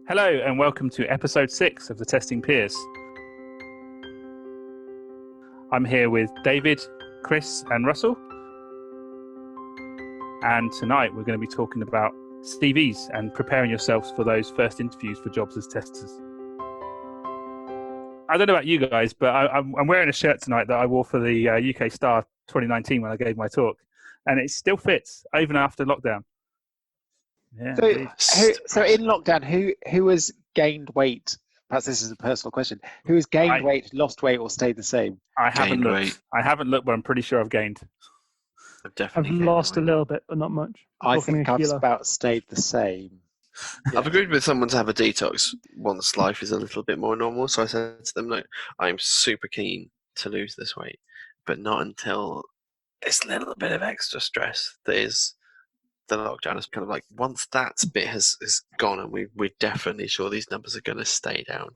Hello and welcome to episode 6 of the Testing Peers. I'm here with David, Chris and Russell. And tonight we're going to be talking about CVs and preparing yourselves for those first interviews for jobs as testers. I don't know about you guys, but I'm wearing a shirt tonight that I wore for the UK Star 2019 when I gave my talk. And it still fits, even after lockdown. Yeah, So in lockdown, who has gained weight? Perhaps this is a personal question. Who has gained weight, lost weight, or stayed the same? I haven't looked, but I'm pretty sure I've gained. I've lost a little bit, but not much. I think I've about stayed the same. I've agreed with someone to have a detox once life is a little bit more normal. So I said to them, "Look, I'm super keen to lose this weight, but not until this little bit of extra stress that is the lockdown is kind of like, once that bit has gone and we're definitely sure these numbers are going to stay down,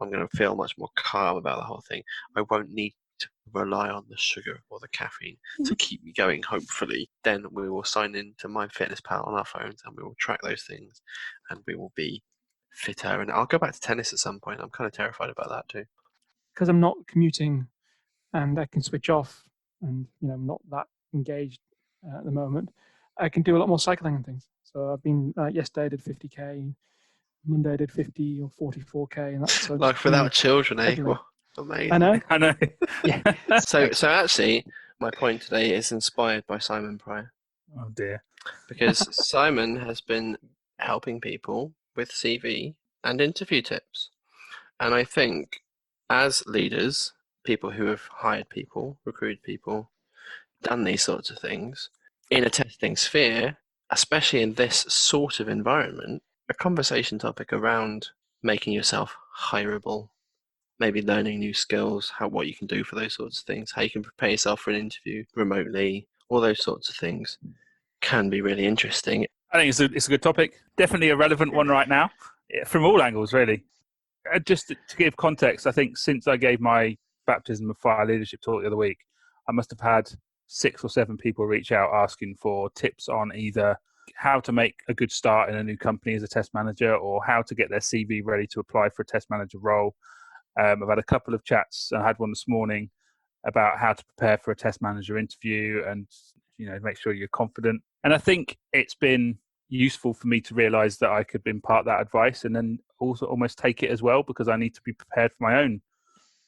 I'm going to feel much more calm about the whole thing. I won't need to rely on the sugar or the caffeine to keep me going, hopefully. Then we will sign into MyFitnessPal on our phones and we will track those things and we will be fitter. And I'll go back to tennis at some point. I'm kind of terrified about that too. Because I'm not commuting and I can switch off and I'm not that engaged at the moment. I can do a lot more cycling and things. So I've been, yesterday I did 50k, Monday I did 50 or 44k. And that's like without children, eh? Well, amazing. I know. Yeah. So actually, my point today is inspired by Simon Pryor. Oh dear. Because Simon has been helping people with CV and interview tips. And I think as leaders, people who have hired people, recruited people, done these sorts of things, in a testing sphere, especially in this sort of environment, a conversation topic around making yourself hireable, maybe learning new skills, what you can do for those sorts of things, how you can prepare yourself for an interview remotely, all those sorts of things can be really interesting. I think it's a good topic. Definitely a relevant one right now, from all angles, really. Just to give context, I think since I gave my baptism of fire leadership talk the other week, I must have had 6 or 7 people reach out asking for tips on either how to make a good start in a new company as a test manager or how to get their CV ready to apply for a test manager role. I've had a couple of chats. I had one this morning about how to prepare for a test manager interview and make sure you're confident. And I think it's been useful for me to realize that I could impart that advice and then also almost take it as well, because I need to be prepared for my own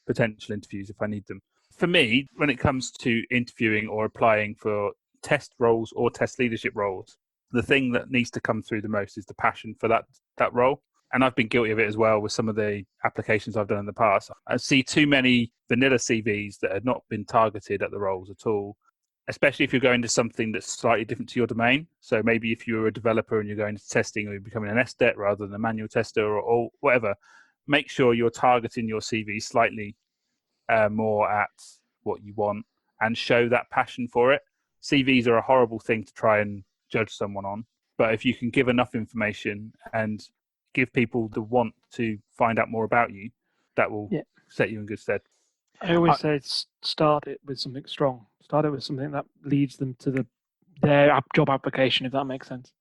potential interviews if I need them. For me, when it comes to interviewing or applying for test roles or test leadership roles, the thing that needs to come through the most is the passion for that role. And I've been guilty of it as well with some of the applications I've done in the past. I see too many vanilla CVs that had not been targeted at the roles at all, especially if you're going to something that's slightly different to your domain. So maybe if you're a developer and you're going to testing or you're becoming an SDET rather than a manual tester or whatever, make sure you're targeting your CV slightly more at what you want and show that passion for it. CVs are a horrible thing to try and judge someone on, but if you can give enough information and give people the want to find out more about you, that will set you in good stead. I always say start it with something strong. Start it with something that leads them to their job application, if that makes sense.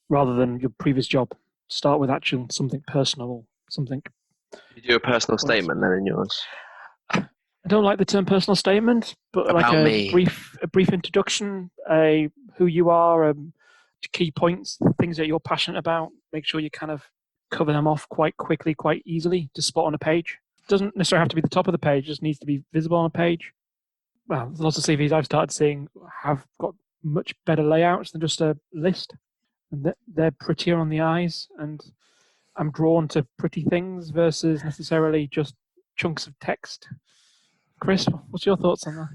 Rather than your previous job. Start with actually something personal, something. You do a personal statement then in yours? I don't like the term personal statement, but about like a brief introduction, who you are, key points, things that you're passionate about. Make sure you kind of cover them off quite quickly, quite easily to spot on a page. It doesn't necessarily have to be the top of the page, it just needs to be visible on a page. Well, lots of CVs I've started seeing have got much better layouts than just a list. And they're prettier on the eyes, and I'm drawn to pretty things versus necessarily just chunks of text. Chris, what's your thoughts on that?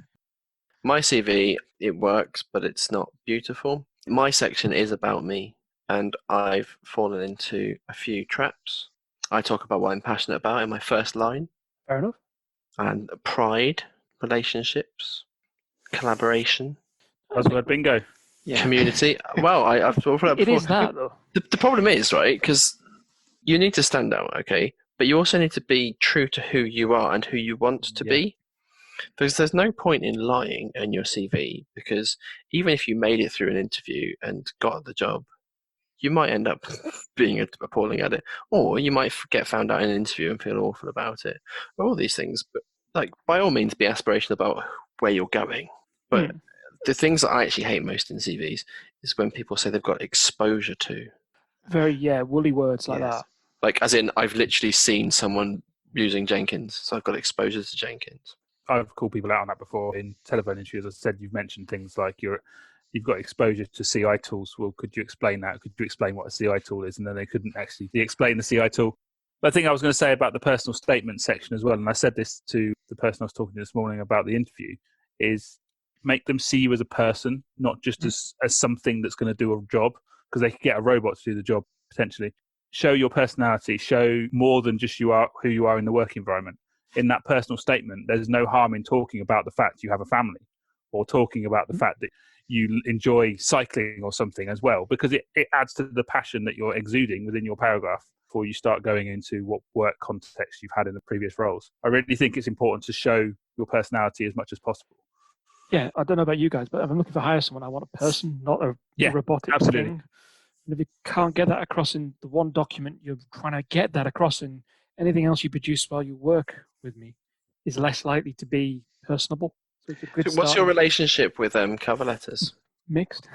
My CV, it works, but it's not beautiful. My section is about me, and I've fallen into a few traps. I talk about what I'm passionate about in my first line. Fair enough. And pride, relationships, collaboration. Buzzword bingo. Yeah. Community. Well, I've talked about that before. It is that, though. The problem is, right, because you need to stand out, okay? But you also need to be true to who you are and who you want to be. Because there's no point in lying in your CV, because even if you made it through an interview and got the job, you might end up being appalling at it, or you might get found out in an interview and feel awful about it. All these things, but like by all means, be aspirational about where you're going. But the things that I actually hate most in CVs is when people say they've got exposure to. Very woolly words like that. Like as in, I've literally seen someone using Jenkins, so I've got exposure to Jenkins. I've called people out on that before in telephone interviews. As I said, you've mentioned things like you've got exposure to CI tools. Well, could you explain that? Could you explain what a CI tool is? And then they couldn't actually explain the CI tool. But I think I was going to say about the personal statement section as well, and I said this to the person I was talking to this morning about the interview, is make them see you as a person, not just as something that's going to do a job, because they could get a robot to do the job potentially. Show your personality, show more than just who you are in the work environment. In that personal statement, there's no harm in talking about the fact you have a family, or talking about the fact that you enjoy cycling or something as well, because it adds to the passion that you're exuding within your paragraph before you start going into what work context you've had in the previous roles. I really think it's important to show your personality as much as possible. Yeah, I don't know about you guys, but if I'm looking to hire someone, I want a person, not a robotic absolutely. thing. And if you can't get that across in the one document, you're trying to get that across in anything else you produce while you work with me is less likely to be personable. So it's a good What's start. your relationship with cover letters? Mixed.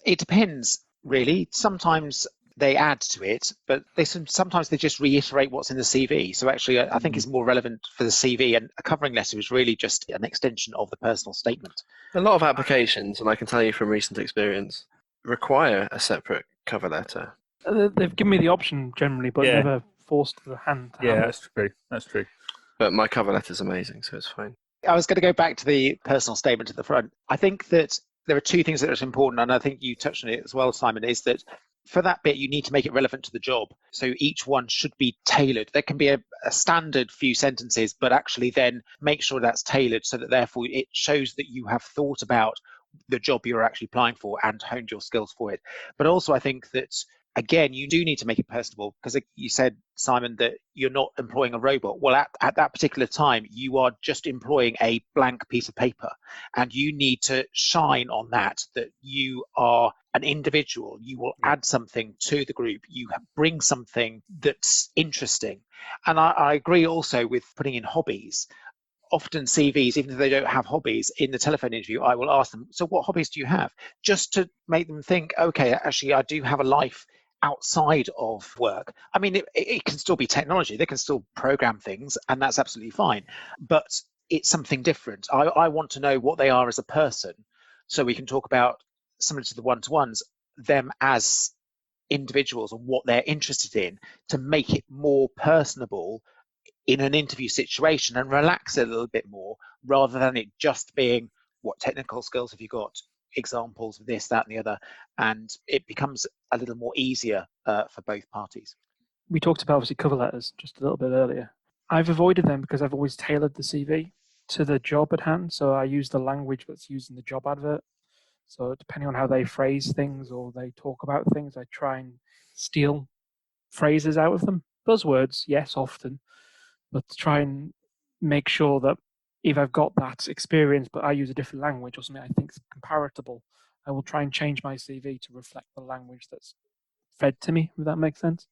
It depends, really. Sometimes they add to it, but sometimes they just reiterate what's in the CV. So actually, I think it's more relevant for the CV, and a covering letter is really just an extension of the personal statement. A lot of applications, and I can tell you from recent experience, require a separate cover letter. They've given me the option generally, but never forced the hand. That's true. That's true. But my cover letter's amazing, so it's fine. I was going to go back to the personal statement at the front. I think that there are two things that are important, and I think you touched on it as well, Simon, is that for that bit, you need to make it relevant to the job. So each one should be tailored. There can be a standard few sentences, but actually then make sure that's tailored so that therefore it shows that you have thought about the job you're actually applying for and honed your skills for it. But also I think that, again, you do need to make it personable, because you said, Simon, that you're not employing a robot. Well, at that particular time, you are just employing a blank piece of paper, and you need to shine on that you are an individual. You will add something to the group. You bring something that's interesting. And I agree also with putting in hobbies. Often CVs, even if they don't have hobbies, in the telephone interview, I will ask them, so what hobbies do you have? Just to make them think, okay, actually, I do have a life outside of work. I mean, it can still be technology. They can still program things, and that's absolutely fine. But it's something different. I want to know what they are as a person, so we can talk about, similar to the one-to-ones, them as individuals and what they're interested in, to make it more personable in an interview situation and relax it a little bit more, rather than it just being, what technical skills have you got, examples of this, that, and the other, and it becomes a little more easier for both parties. We talked about, obviously, cover letters just a little bit earlier. I've avoided them because I've always tailored the CV to the job at hand. So I use the language that's used in the job advert. So depending on how they phrase things or they talk about things, I try and steal phrases out of them. Buzzwords, yes, often, but to try and make sure that if I've got that experience, but I use a different language or something I think is comparable, I will try and change my CV to reflect the language that's fed to me, if that makes sense.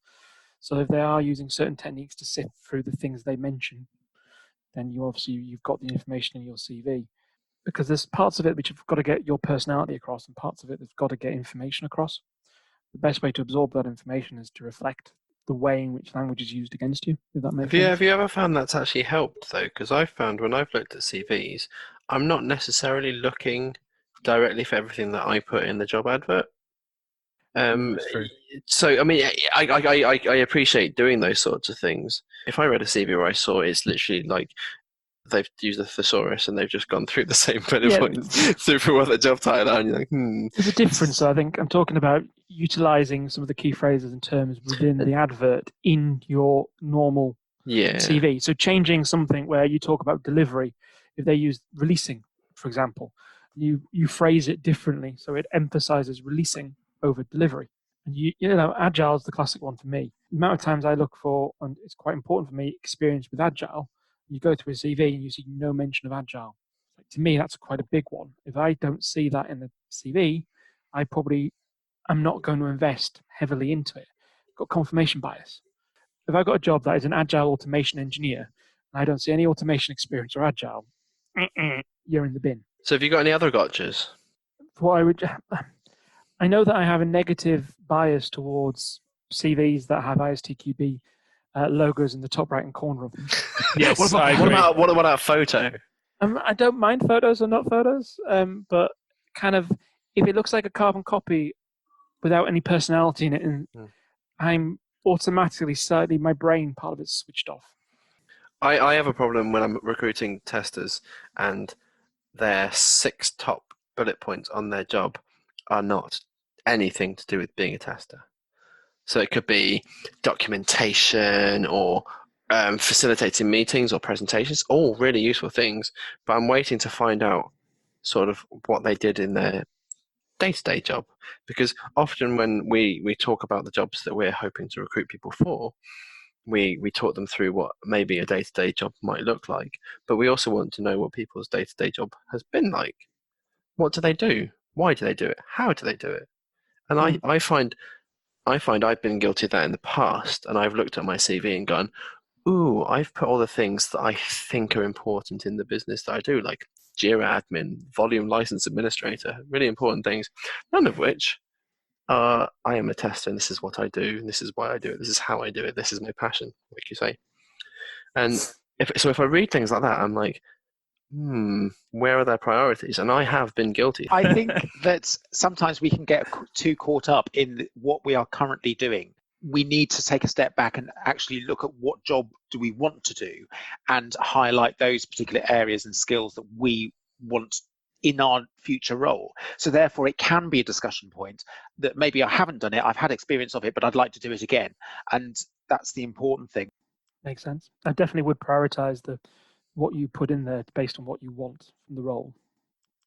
So if they are using certain techniques to sift through the things they mention, then you've got the information in your CV. Because there's parts of it which have got to get your personality across, and parts of it that's got to get information across. The best way to absorb that information is to reflect the way in which language is used against you, if that makes sense. Have you ever found that's actually helped, though? Because I've found when I've looked at CVs, I'm not necessarily looking directly for everything that I put in the job advert. That's true. So, I mean, I appreciate doing those sorts of things. If I read a CV where I saw it's literally like they've used a thesaurus and they've just gone through the same bullet points through what the job title are, and you're like, There's a difference, I think. I'm talking about utilizing some of the key phrases and terms within the advert in your normal CV. So changing something where you talk about delivery, if they use releasing, for example, you phrase it differently so it emphasizes releasing over delivery. And you know, Agile is the classic one for me. The amount of times I look for, and it's quite important for me, experience with Agile. You go to a CV and you see no mention of Agile. To me, that's quite a big one. If I don't see that in the CV, I'm not going to invest heavily into it. Got confirmation bias. If I've got a job that is an agile automation engineer, and I don't see any automation experience or agile, you're in the bin. So have you got any other gotchas? I know that I have a negative bias towards CVs that have ISTQB logos in the top right hand corner of them. Yes, what about a photo? I don't mind photos or not photos, but kind of if it looks like a carbon copy without any personality in it, and I'm automatically slightly, my brain part of it's switched off. I have a problem when I'm recruiting testers and their 6 top bullet points on their job are not anything to do with being a tester. So it could be documentation or facilitating meetings or presentations, all really useful things, but I'm waiting to find out sort of what they did in their day-to-day job, because often when we talk about the jobs that we're hoping to recruit people for, we talk them through what maybe a day-to-day job might look like, but we also want to know what people's day-to-day job has been like. What do they do? Why do they do it? How do they do it? And I find I've been guilty of that in the past, and I've looked at my CV and gone, ooh, I've put all the things that I think are important in the business that I do, like Jira admin, volume license administrator, really important things, none of which I am a tester, and this is what I do, and this is why I do it, this is how I do it, this is my passion, like you say. And if I read things like that, I'm like, where are their priorities? And I have been guilty. I think that sometimes we can get too caught up in what we are currently doing. We need to take a step back and actually look at what job do we want to do and highlight those particular areas and skills that we want in our future role. So therefore it can be a discussion point that maybe I haven't done it, I've had experience of it, but I'd like to do it again. And that's the important thing. Makes sense. I definitely would prioritize what you put in there based on what you want from the role.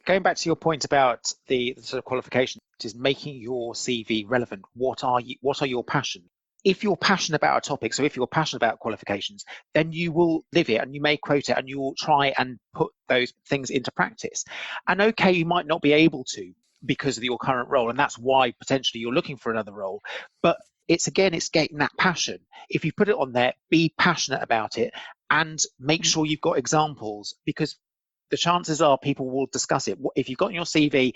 Going back to your point about the sort of qualification, it is making your CV relevant. What are your passions? If you're passionate about a topic, so if you're passionate about qualifications, then you will live it and you may quote it and you will try and put those things into practice. And okay, you might not be able to because of your current role, and that's why potentially you're looking for another role. But it's getting that passion. If you put it on there, be passionate about it and make sure you've got examples, because the chances are people will discuss it. If you've got in your CV,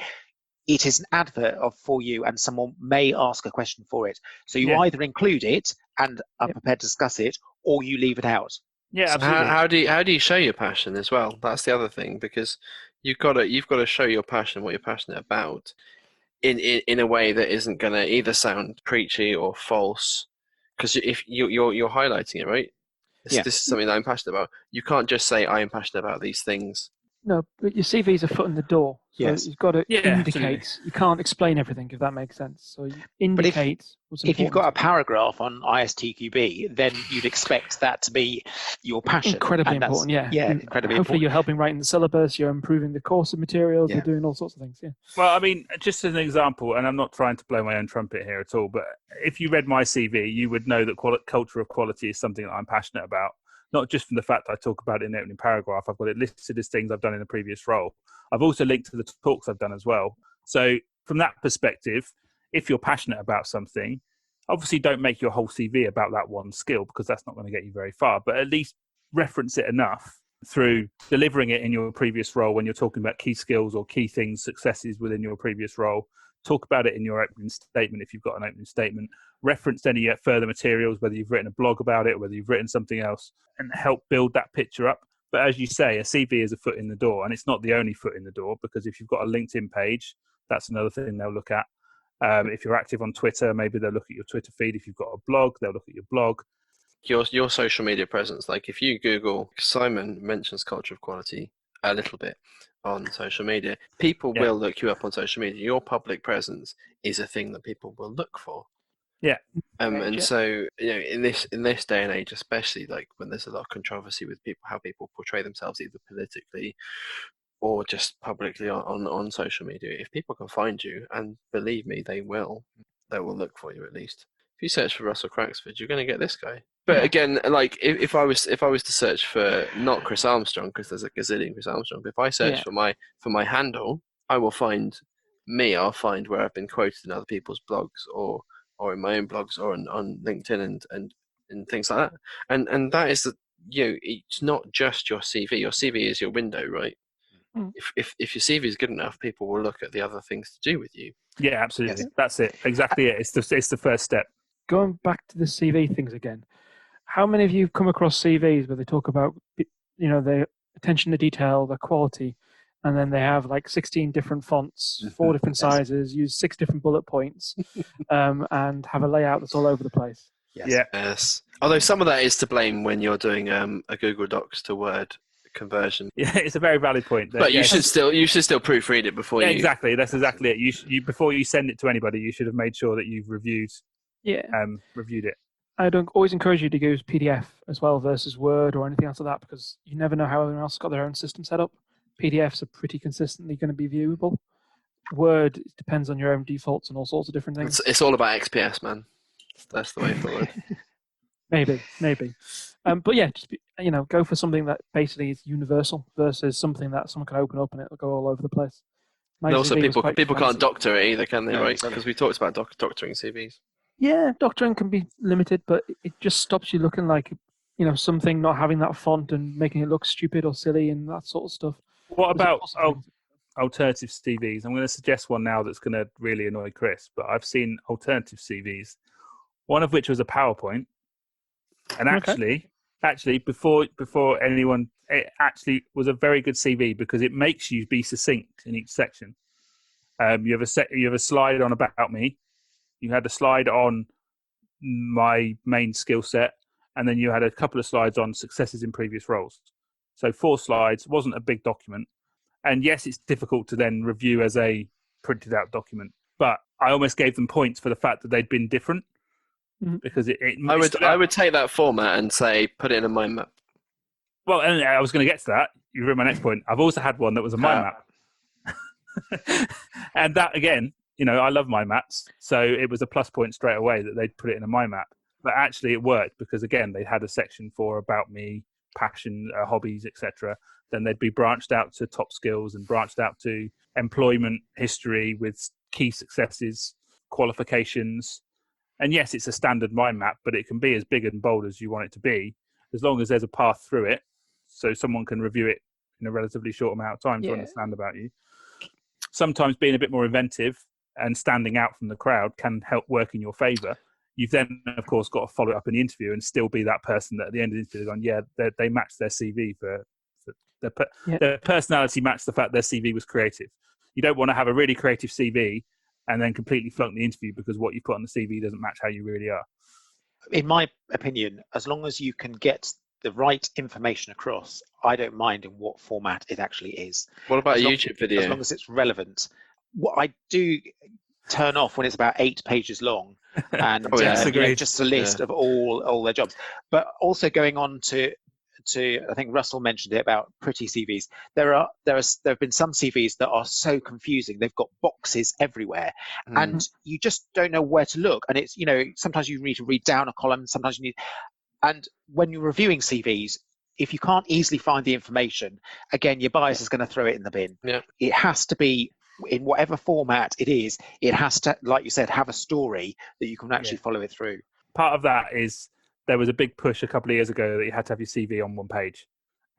it is an advert for you and someone may ask a question for it. So you either include it and are prepared to discuss it, or you leave it out. Yeah, so absolutely. how do you show your passion as well? That's the other thing, because you've got to show your passion, what you're passionate about, in a way that isn't going to either sound preachy or false. Because if you're highlighting it, right? This is something that I'm passionate about. You can't just say I am passionate about these things. No, but your CV is a foot in the door. So you've got to indicate. Absolutely. You can't explain everything, if that makes sense. So you indicate what's important. If you've got a paragraph on ISTQB, then you'd expect that to be your passion. Incredibly important, yeah. Incredibly Hopefully important. you're helping writing the syllabus, you're improving the course of materials, you're doing all sorts of things, Well, I mean, just as an example, and I'm not trying to blow my own trumpet here at all, but if you read my CV, you would know that culture of quality is something that I'm passionate about. Not just from the fact that I talk about it in the opening paragraph, I've got it listed as things I've done in a previous role. I've also linked to the talks I've done as well. So from that perspective, if you're passionate about something, obviously don't make your whole CV about that one skill, because that's not going to get you very far, but at least reference it enough through delivering it in your previous role when you're talking about key skills or key things, successes within your previous role. Talk about it in your opening statement if you've got an opening statement. Reference any further materials, whether you've written a blog about it, or whether you've written something else, and help build that picture up. But as you say, a CV is a foot in the door, and it's not the only foot in the door, because if you've got a LinkedIn page, that's another thing they'll look at. If you're active on Twitter, maybe they'll look at your Twitter feed. If you've got a blog, they'll look at your blog. Your social media presence, like if you Google Simon mentions culture of quality a little bit on social media, people will look you up on social media. Your public presence is a thing that people will look for. So in this day and age, especially like when there's a lot of controversy with people, how people portray themselves either politically or just publicly on social media, if people can find you, and believe me, they will look for you. At least if you search for Russell Cracksford, you're going to get this guy. But again, like if I was to search for not Chris Armstrong, because there's a gazillion Chris Armstrong, but if I search for my handle, I will find me. I'll find where I've been quoted in other people's blogs or or in my own blogs or on LinkedIn and things like that. And that is it's not just your CV. Your CV is your window, right? Mm. If your CV is good enough, people will look at the other things to do with you. Yeah, absolutely. Yes. That's it. Exactly it. It's the first step. Going back to the CV things again, how many of you have come across CVs where they talk about, their attention to detail, their quality, and then they have like 16 different fonts, 4 different sizes, use 6 different bullet points, and have a layout that's all over the place? Yes. Yeah. Yes. Although some of that is to blame when you're doing a Google Docs to Word conversion. Yeah, it's a very valid point. But yeah. you should still proofread it before Yeah, you. exactly. That's exactly it. You before you send it to anybody, you should have made sure that you've reviewed it. I'd always encourage you to use PDF as well versus Word or anything else like that, because you never know how everyone else got their own system set up. PDFs are pretty consistently going to be viewable. Word depends on your own defaults and all sorts of different things. It's all about XPS, man. That's the way forward. Maybe. But yeah, just go for something that basically is universal versus something that someone can open up and it'll go all over the place. And also, people fancy. can't doctor it either, can they? No, Right? exactly. Because we talked about doctoring CVs. Yeah, doctoring can be limited, but it just stops you looking like, something not having that font and making it look stupid or silly and that sort of stuff. What about alternative CVs? I'm going to suggest one now that's going to really annoy Chris, but I've seen alternative CVs, one of which was a PowerPoint. And actually, before anyone, it actually was a very good CV because it makes you be succinct in each section. You have a slide on about me. You had a slide on my main skill set, and then you had a couple of slides on successes in previous roles. So 4 slides, wasn't a big document. And yes, it's difficult to then review as a printed out document, but I almost gave them points for the fact that they'd been different. Because I would take that format and say put it in a mind map. Well, and I was going to get to that. You read my next point. I've also had one that was a mind map, and that again, I love mind maps, so it was a plus point straight away that they'd put it in a mind map. But actually, it worked because again, they had a section for about me, passion, hobbies, etc. Then they'd be branched out to top skills and branched out to employment history with key successes, qualifications. And yes, it's a standard mind map, but it can be as big and bold as you want it to be, as long as there's a path through it, so someone can review it in a relatively short amount of time to understand about you. Sometimes being a bit more inventive and standing out from the crowd can help work in your favour. You've then, of course, got to follow it up in the interview and still be that person that at the end of the interview is going, they matched their CV for their personality matched the fact their CV was creative. You don't want to have a really creative CV and then completely flunk the interview because what you put on the CV doesn't match how you really are. In my opinion, as long as you can get the right information across, I don't mind in what format it actually is. What about a YouTube video? As long as it's relevant. What I do turn off when it's about 8 pages long and just a list of all their jobs. But also going on to I think Russell mentioned it about pretty CVs. There have been some CVs that are so confusing. They've got boxes everywhere, and you just don't know where to look. And it's sometimes you need to read down a column, sometimes you need. And when you're reviewing CVs, if you can't easily find the information, again, your bias is going to throw it in the bin. Yeah. It has to be in whatever format it is. It has to, like you said, have a story that you can actually follow it through. Part of that is there was a big push a couple of years ago that you had to have your CV on one page.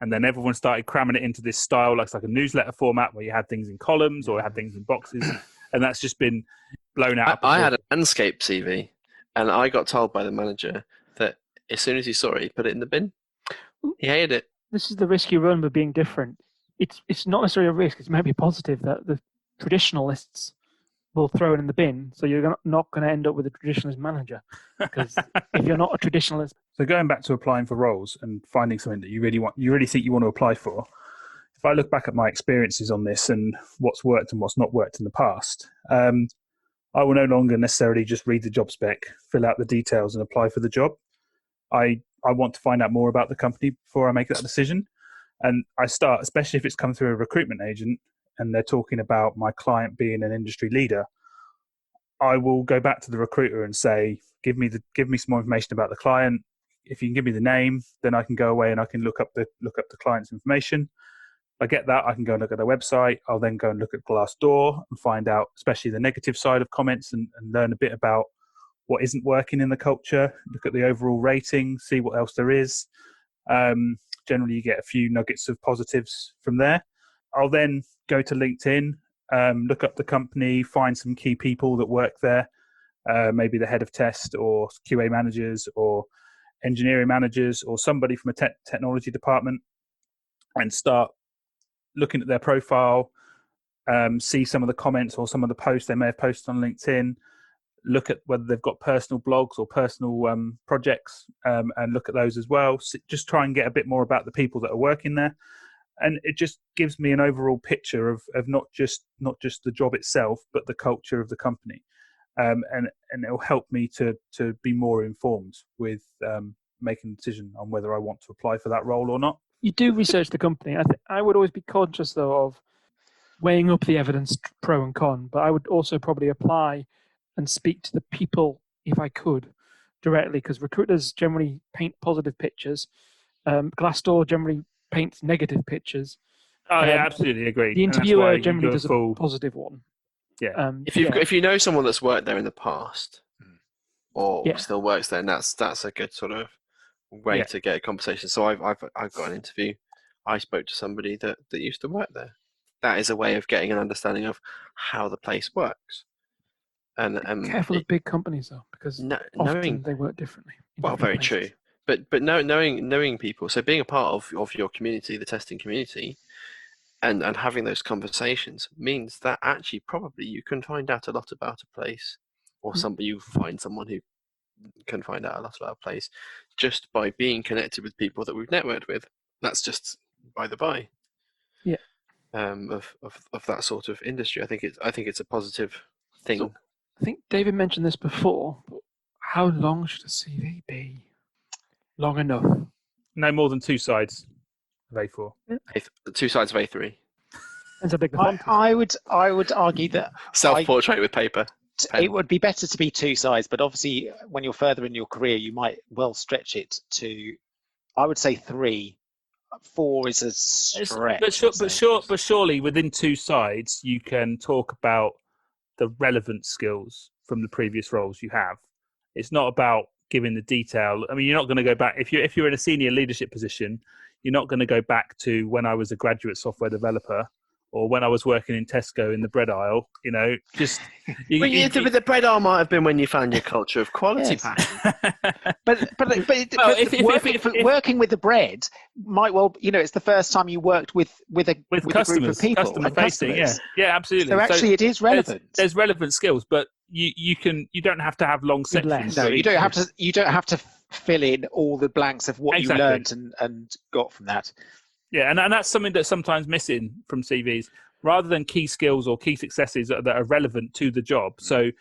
And then everyone started cramming it into this style, like a newsletter format where you had things in columns or had things in boxes. And that's just been blown out. I had a landscape CV, and I got told by the manager that as soon as he saw it, he put it in the bin. He hated it. This is the risk you run by being different. It's not necessarily a risk. It's maybe positive that the traditionalists will throw it in the bin, so you're not going to end up with a traditionalist manager. Because if you're not a traditionalist, so going back to applying for roles and finding something that you really think you want to apply for. If I look back at my experiences on this and what's worked and what's not worked in the past, I will no longer necessarily just read the job spec, fill out the details, and apply for the job. I want to find out more about the company before I make that decision, and I start, especially if it's come through a recruitment agent and they're talking about my client being an industry leader, I will go back to the recruiter and say, give me some more information about the client. If you can give me the name, then I can go away and I can look up the client's information. If I get that, I can go and look at their website. I'll then go and look at Glassdoor and find out, especially the negative side of comments, and learn a bit about what isn't working in the culture, look at the overall rating, see what else there is. Generally, you get a few nuggets of positives from there. I'll then go to LinkedIn, look up the company, find some key people that work there, maybe the head of test or QA managers or engineering managers or somebody from a technology department, and start looking at their profile, see some of the comments or some of the posts they may have posted on LinkedIn, look at whether they've got personal blogs or personal projects, and look at those as well. So just try and get a bit more about the people that are working there. And it just gives me an overall picture of not just the job itself, but the culture of the company. And it'll help me to be more informed with making a decision on whether I want to apply for that role or not. You do research the company. I would always be conscious, though, of weighing up the evidence, pro and con, but I would also probably apply and speak to the people, if I could, directly, because recruiters generally paint positive pictures. Glassdoor generally paints negative pictures. Oh, yeah, absolutely agree. The interviewer generally does a positive one. Yeah. If you know someone that's worked there in the past or still works there, and that's a good sort of way to get a conversation. So I've got an interview. I spoke to somebody that used to work there. That is a way of getting an understanding of how the place works. And careful of big companies though, because often they work differently. Well, very true. But knowing people, so being a part of your community, the testing community, and having those conversations means that actually probably you can find out a lot about a place, or you find someone who can find out a lot about a place just by being connected with people that we've networked with. That's just by the by. Yeah. Of that sort of industry, I think it's a positive thing. So, I think David mentioned this before. But how long should a CV be? Long enough. No more than 2 sides of A4. 2 sides of A3. That's a big font. I would argue that self-portrait with paper. It would be better to be 2 sides, but obviously when you're further in your career, you might well stretch it to, I would say 3. 4 is a stretch. But surely within 2 sides, you can talk about the relevant skills from the previous roles you have. It's not about giving the detail. I mean, you're not going to go back if you're in a senior leadership position. You're not going to go back to when I was a graduate software developer or when I was working in Tesco in the bread aisle. You know, just the bread aisle might have been when you found your culture of quality passion. Working with the bread might well, it's the first time you worked with a group of people, customer facing. Yeah, absolutely. So actually, it is relevant. There's relevant skills, but you don't have to have long sections. No, you don't have to fill in all the blanks of what you learned and got from that. Yeah, and that's something that's sometimes missing from CVs, rather than key skills or key successes that are relevant to the job. So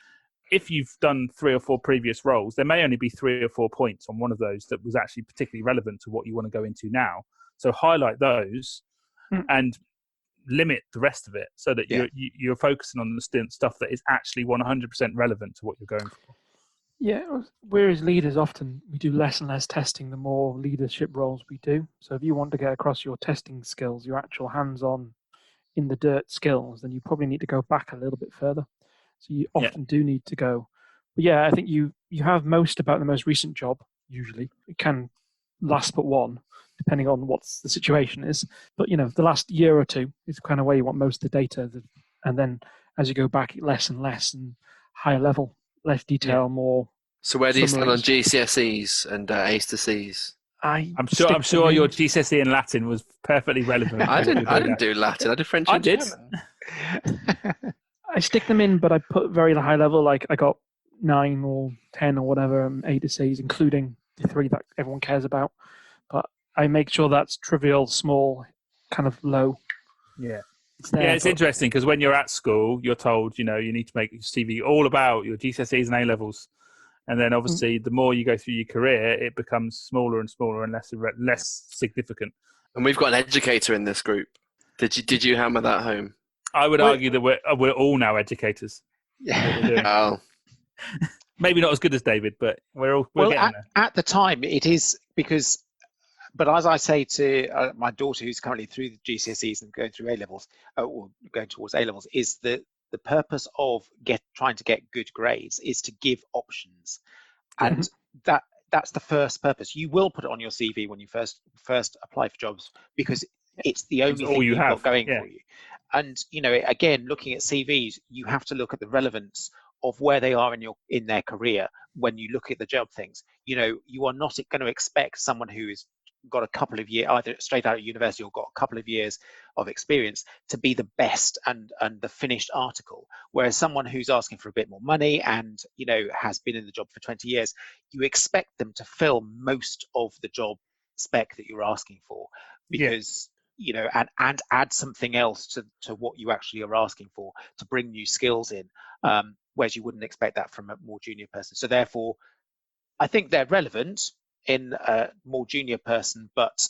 if you've done 3 or 4 previous roles, there may only be 3 or 4 points on one of those that was actually particularly relevant to what you want to go into now. So highlight those and limit the rest of it so that you're focusing on the stuff that is actually 100% relevant to what you're going for. Yeah, whereas leaders often, we do less and less testing the more leadership roles we do. So if you want to get across your testing skills, your actual hands-on in the dirt skills, then you probably need to go back a little bit further. So you often do need to go. But yeah, I think you have most about the most recent job, usually. It can last but one, depending on what the situation is. But, the last year or 2 is kind of where you want most of the data. And then as you go back, less and less and higher level. Less detail, more. So where do you stand on GCSEs and A's to C's? I'm sure your GCSE in Latin was perfectly relevant. I didn't do Latin. I did French. I did. I stick them in, but I put very high level. Like I got 9 or 10 or whatever A to C's, including the 3 that everyone cares about. But I make sure that's trivial, small, kind of low. Yeah. It's interesting because when you're at school, you're told, you need to make your CV all about your GCSEs and A-levels. And then obviously the more you go through your career, it becomes smaller and smaller and less significant. And we've got an educator in this group. Did you hammer that home? I would argue that we're all now educators. Yeah. Maybe not as good as David, but we're getting there. At the time, it is because... But as I say to my daughter, who's currently through the GCSEs and going through A-levels, or going towards A-levels, is that the purpose of trying to get good grades is to give options, and that's the first purpose. You will put it on your CV when you first apply for jobs, because it's the only all thing you you've have, got going yeah. for you. And again, looking at CVs, you have to look at the relevance of where they are in their career when you look at the job things. You are not going to expect someone who's got a couple of years, either straight out of university or got a couple of years of experience, to be the best and the finished article. Whereas someone who's asking for a bit more money and has been in the job for 20 years, you expect them to fill most of the job spec that you're asking for, because and add something else to what you actually are asking for, to bring new skills in, whereas you wouldn't expect that from a more junior person. So therefore, I think they're relevant in a more junior person, but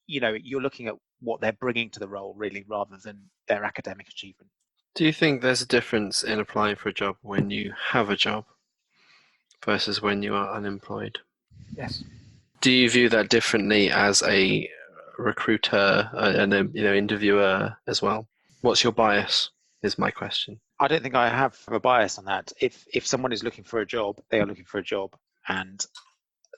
you're looking at what they're bringing to the role, really, rather than their academic achievement. Do you think there's a difference in applying for a job when you have a job versus when you are unemployed? Yes. Do you view that differently as a recruiter and a interviewer as well? What's your bias, is my question. I don't think I have a bias on that. If someone is looking for a job, they are looking for a job, and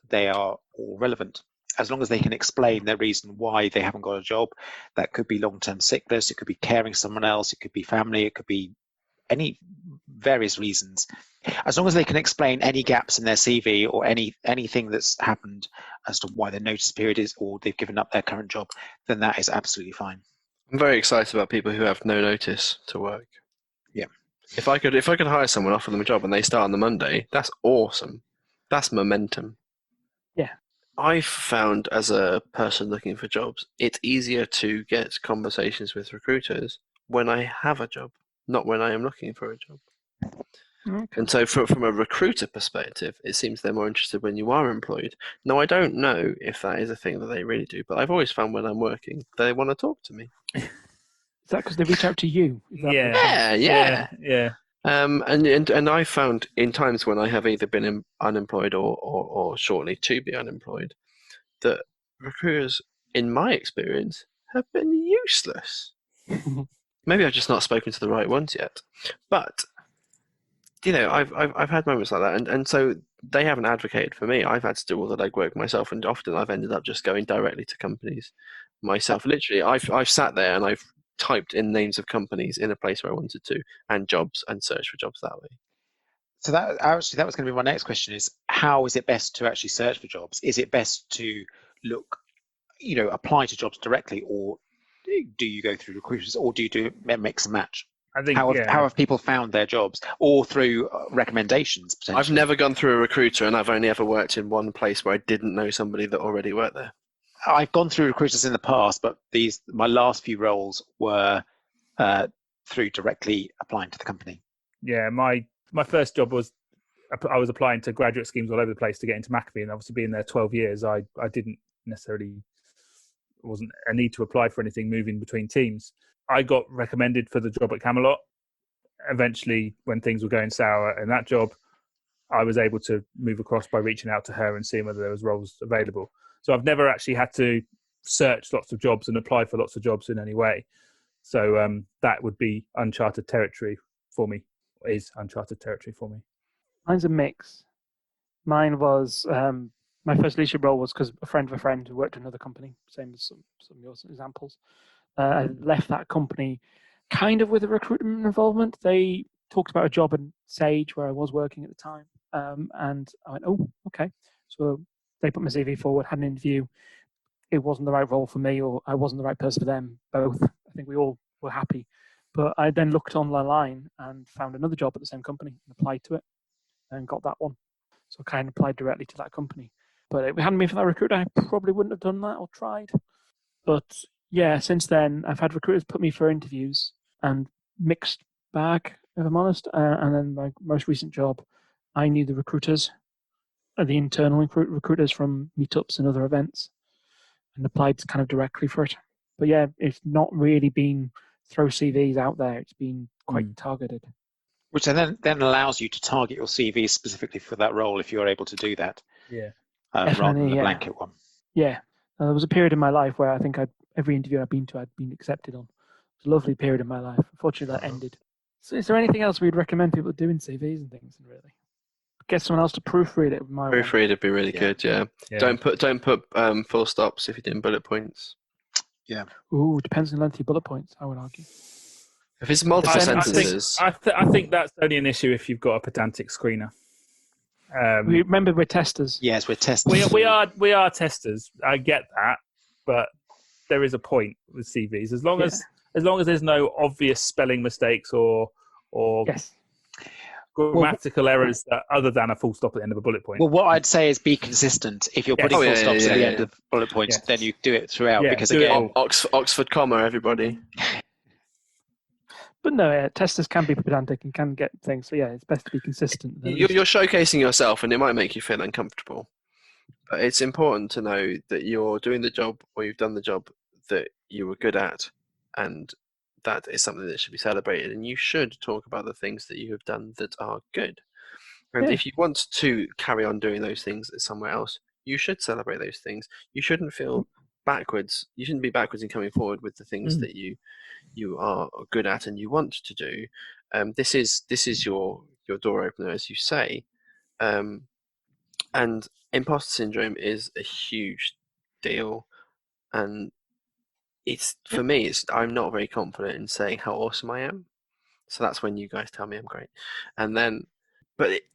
they are all relevant. As long as they can explain their reason why they haven't got a job. That could be long-term sickness, it could be caring someone else, it could be family, it could be any various reasons. As long as they can explain any gaps in their CV or anything that's happened as to why their notice period is, or they've given up their current job, then that is absolutely fine. I'm very excited about people who have no notice to work. Yeah. If I could hire someone, offer them a job, and they start on the Monday, that's awesome. That's momentum. Yeah. I've found, as a person looking for jobs, it's easier to get conversations with recruiters when I have a job, not when I am looking for a job. Okay. And so from a recruiter perspective, it seems they're more interested when you are employed. Now, I don't know if that is a thing that they really do, but I've always found when I'm working, they want to talk to me. Is that because they reach out to you? Is that Yeah. And I found in times when I have either been unemployed or shortly to be unemployed, that recruiters, in my experience, have been useless. Maybe I've just not spoken to the right ones yet, but I've had moments like that, and so they haven't advocated for me. I've had to do all the legwork myself, and often I've ended up just going directly to companies myself. Literally, I've sat there and I've typed in names of companies in a place where I wanted to, and jobs, and searched for jobs that way. So that was going to be my next question: is how is it best to actually search for jobs? Is it best to look, apply to jobs directly, or do you go through recruiters, or do you do a mix and match? I think How have people found their jobs, or through recommendations potentially? I've never gone through a recruiter, and I've only ever worked in one place where I didn't know somebody that already worked there. I've gone through recruiters in the past, but my last few roles were through directly applying to the company. Yeah, my first job was I was applying to graduate schemes all over the place to get into McAfee, and obviously being there 12 years, I didn't necessarily, wasn't a need to apply for anything moving between teams. I got recommended for the job at Camelot. Eventually, when things were going sour in that job, I was able to move across by reaching out to her and seeing whether there was roles available. So I've never actually had to search lots of jobs and apply for lots of jobs in any way. So that would be uncharted territory for me, is uncharted territory for me. Mine's a mix. Mine was, my first leadership role was because a friend of a friend who worked at another company, same as some of your examples. I left that company kind of with a recruitment involvement. They talked about a job in Sage where I was working at the time. And I went, oh, okay. So they put my CV forward, had an interview. It wasn't the right role for me, or I wasn't the right person for them, both. I think we all were happy. But I then looked online and found another job at the same company and applied to it and got that one. So I kind of applied directly to that company. But if it hadn't been for that recruiter, I probably wouldn't have done that or tried. But yeah, since then, I've had recruiters put me for interviews, and mixed bag, if I'm honest. And then my most recent job, I knew the recruiters, the internal recruiters from meetups and other events, and applied kind of directly for it. But yeah, it's not really been throw CVs out there. It's been quite targeted. Which then allows you to target your CV specifically for that role if you're able to do that. Yeah. Rather than a blanket one. Yeah. There was a period in my life where I think every interview I'd been to, I'd been accepted on. It was a lovely period in my life. Unfortunately, that ended. So is there anything else we'd recommend people do in CVs and things? Really, get someone else to proofread it. Proofread would be really good. Yeah. Don't put full stops if you're doing bullet points. Yeah. Ooh, depends on the length of your bullet points, I would argue. If it's multiple sentences, I think that's only an issue if you've got a pedantic screener. Remember, we're testers. Yes, we're testers. We are testers. I get that, but there is a point with CVs as long as there's no obvious spelling mistakes or yes. grammatical errors that other than a full stop at the end of a bullet point. Well, what I'd say is be consistent. If you're putting full stops at the end of bullet points, then you do it throughout. Because again, Oxford comma, everybody. But no, testers can be pedantic and can get things. So it's best to be consistent. You're showcasing yourself, and it might make you feel uncomfortable. But it's important to know that you're doing the job, or you've done the job that you were good at, and that is something that should be celebrated. And you should talk about the things that you have done that are good. And if you want to carry on doing those things somewhere else, you should celebrate those things. You shouldn't feel backwards. You shouldn't be backwards in coming forward with the things that you are good at and you want to do. This is your door opener, as you say. And imposter syndrome is a huge deal, and for me, I'm not very confident in saying how awesome I am. So that's when you guys tell me I'm great, and then,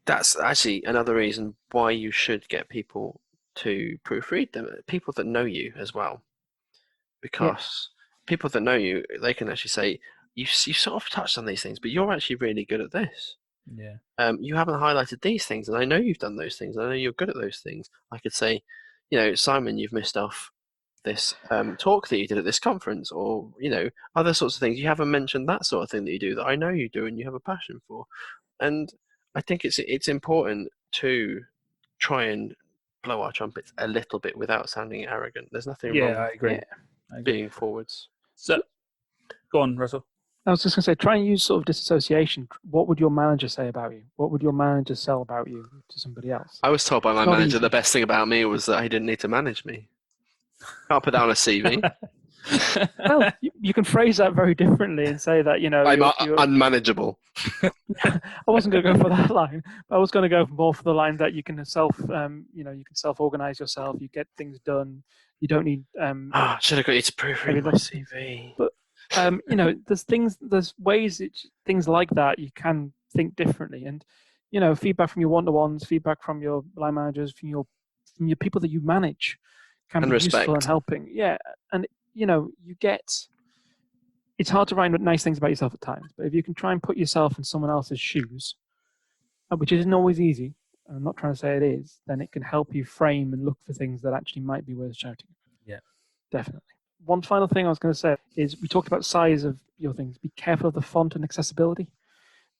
that's actually another reason why you should get people to proofread them, people that know you as well, because people that know you, they can actually say, you sort of touched on these things, but you're actually really good at this. Yeah. You haven't highlighted these things, and I know you've done those things. I know you're good at those things. I could say, Simon, you've missed off this talk that you did at this conference, or other sorts of things. You haven't mentioned that sort of thing that you do that I know you do and you have a passion for. And I think it's important to try and blow our trumpets a little bit without sounding arrogant. There's nothing wrong I agree. with being forwards. So, go on, Russell. I was just going to say, try and use sort of disassociation. What would your manager say about you? What would your manager sell about you to somebody else? I was told by my manager the best thing about me was that he didn't need to manage me. Can't put down a CV. Well, you can phrase that very differently and say that, I'm unmanageable. I wasn't going to go for that line. I was going to go more for the line that you can self-organize yourself. You get things done. You don't need. Should have got you to proofread my CV. But there's ways things like that you can think differently, and feedback from your one-to-ones, feedback from your line managers, from your people that you manage can be useful in helping. Yeah, and it's hard to write nice things about yourself at times, but if you can try and put yourself in someone else's shoes, which isn't always easy, I'm not trying to say it is, then it can help you frame and look for things that actually might be worth shouting. Yeah, definitely. One final thing I was going to say is we talked about size of your things. Be careful of the font and accessibility.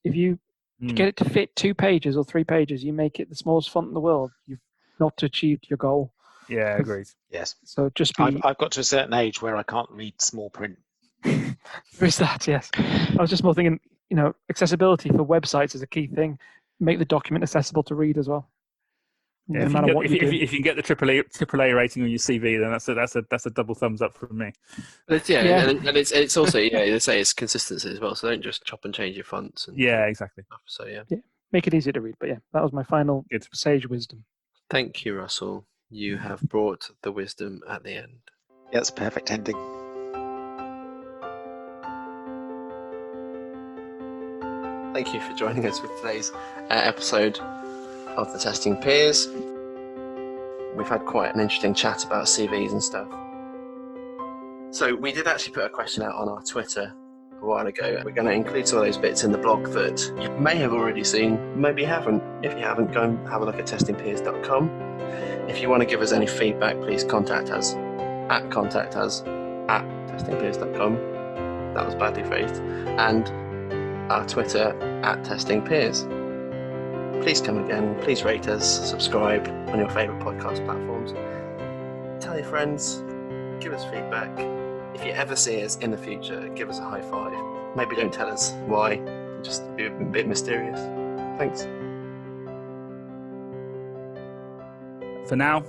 If you get it to fit 2 pages or 3 pages, you make it the smallest font in the world, you've not achieved your goal. Yeah, agreed. Yes. So just I've got to a certain age where I can't read small print. There is that, yes. I was just more thinking, accessibility for websites is a key thing. Make the document accessible to read as well. Yeah, if you can get the AAA rating on your CV, then that's a double thumbs up from me. But it's also they say it's consistency as well. So don't just chop and change your fonts. And exactly. So make it easier to read. But that was my final sage wisdom. Thank you, Russell. You have brought the wisdom at the end. Yeah, it's a perfect ending. Thank you for joining us with today's episode of the Testing Peers. We've had quite an interesting chat about CVs and stuff. So we did actually put a question out on our Twitter a while ago. We're going to include some of those bits in the blog that you may have already seen, maybe you haven't. If you haven't, go and have a look at testingpeers.com. If you want to give us any feedback, please contact us at testingpeers.com. That was badly phrased. And our Twitter at testingpeers. Please come again. Please rate us, subscribe on your favourite podcast platforms. Tell your friends, give us feedback. If you ever see us in the future, give us a high five. Maybe don't tell us why, just be a bit mysterious. Thanks. For now,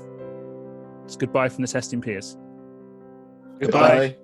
it's goodbye from the Testing Peers. Goodbye.